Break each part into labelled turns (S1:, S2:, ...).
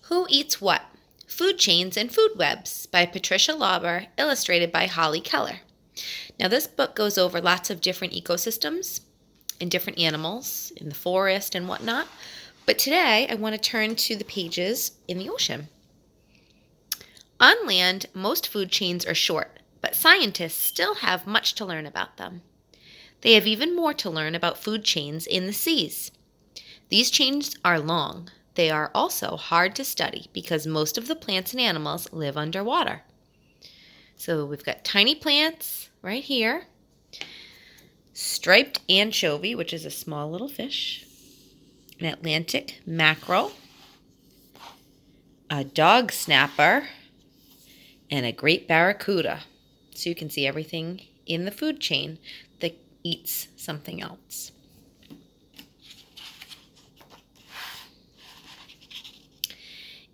S1: Who Eats What? Food Chains and Food Webs by Patricia Lauber, illustrated by Holly Keller. Now, this book goes over lots of different ecosystems and different animals in the forest and whatnot. But today, I want to turn to the pages in the ocean. On land, most food chains are short, but scientists still have much to learn about them. They have even more to learn about food chains in the seas. These chains are long. They are also hard to study because most of the plants and animals live underwater. So we've got tiny plants right here, striped anchovy, which is a small little fish, an Atlantic mackerel, a dog snapper, and a great barracuda. So you can see everything in the food chain that eats something else.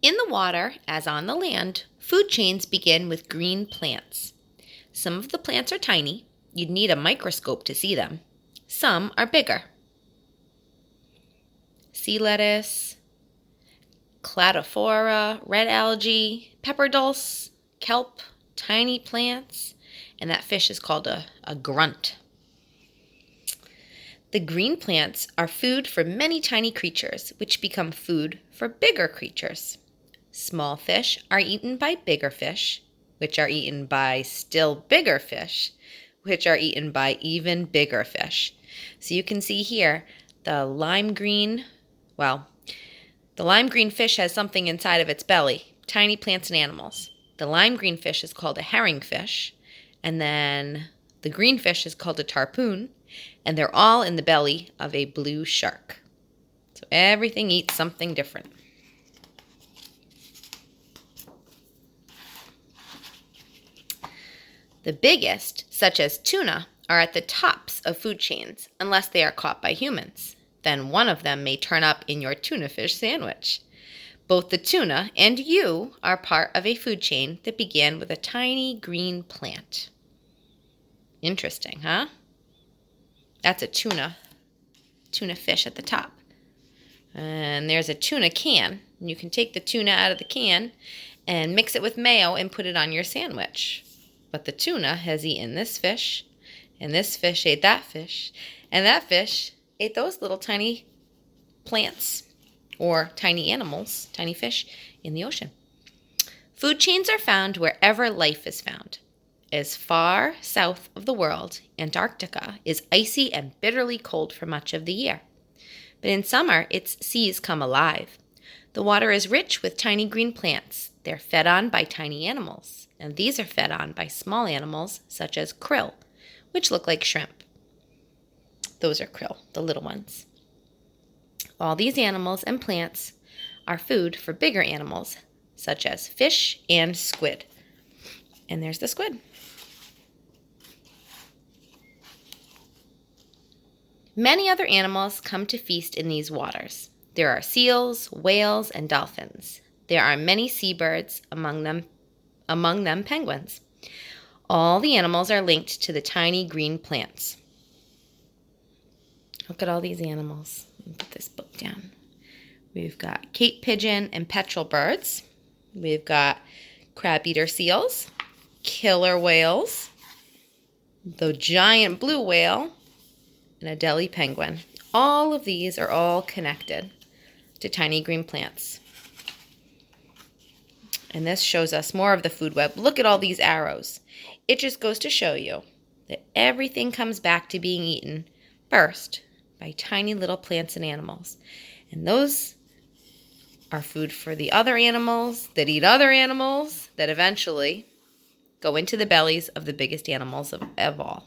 S1: In the water, as on the land, food chains begin with green plants. Some of the plants are tiny. You'd need a microscope to see them. Some are bigger. Sea lettuce, cladophora, red algae, pepper dulse, kelp, tiny plants, and that fish is called a grunt. The green plants are food for many tiny creatures, which become food for bigger creatures. Small fish are eaten by bigger fish, which are eaten by still bigger fish, which are eaten by even bigger fish. So you can see here the lime green fish has something inside of its belly, tiny plants and animals. The lime green fish is called a herring fish, and then the green fish is called a tarpon, and they're all in the belly of a blue shark. So everything eats something different. The biggest, such as tuna, are at the tops of food chains unless they are caught by humans. Then one of them may turn up in your tuna fish sandwich. Both the tuna and you are part of a food chain that began with a tiny green plant. Interesting, huh? That's a tuna fish at the top. And there's a tuna can. And you can take the tuna out of the can and mix it with mayo and put it on your sandwich. But the tuna has eaten this fish, and this fish ate that fish, and that fish ate those little tiny plants or tiny animals, tiny fish in the ocean. Food chains are found wherever life is found. As far south of the world, Antarctica is icy and bitterly cold for much of the year. But in summer, its seas come alive. The water is rich with tiny green plants. They're fed on by tiny animals, and these are fed on by small animals such as krill, which look like shrimp. Those are krill, the little ones. All these animals and plants are food for bigger animals such as fish and squid. And there's the squid. Many other animals come to feast in these waters. There are seals, whales, and dolphins. There are many seabirds, among them penguins. All the animals are linked to the tiny green plants. Look at all these animals. Let me put this book down. We've got Cape pigeon and petrel birds. We've got crab-eater seals, killer whales, the giant blue whale, and a Adelie penguin. All of these are all connected to tiny green plants. And this shows us more of the food web. Look at all these arrows. It just goes to show you that everything comes back to being eaten first by tiny little plants and animals. And those are food for the other animals that eat other animals that eventually go into the bellies of the biggest animals of all.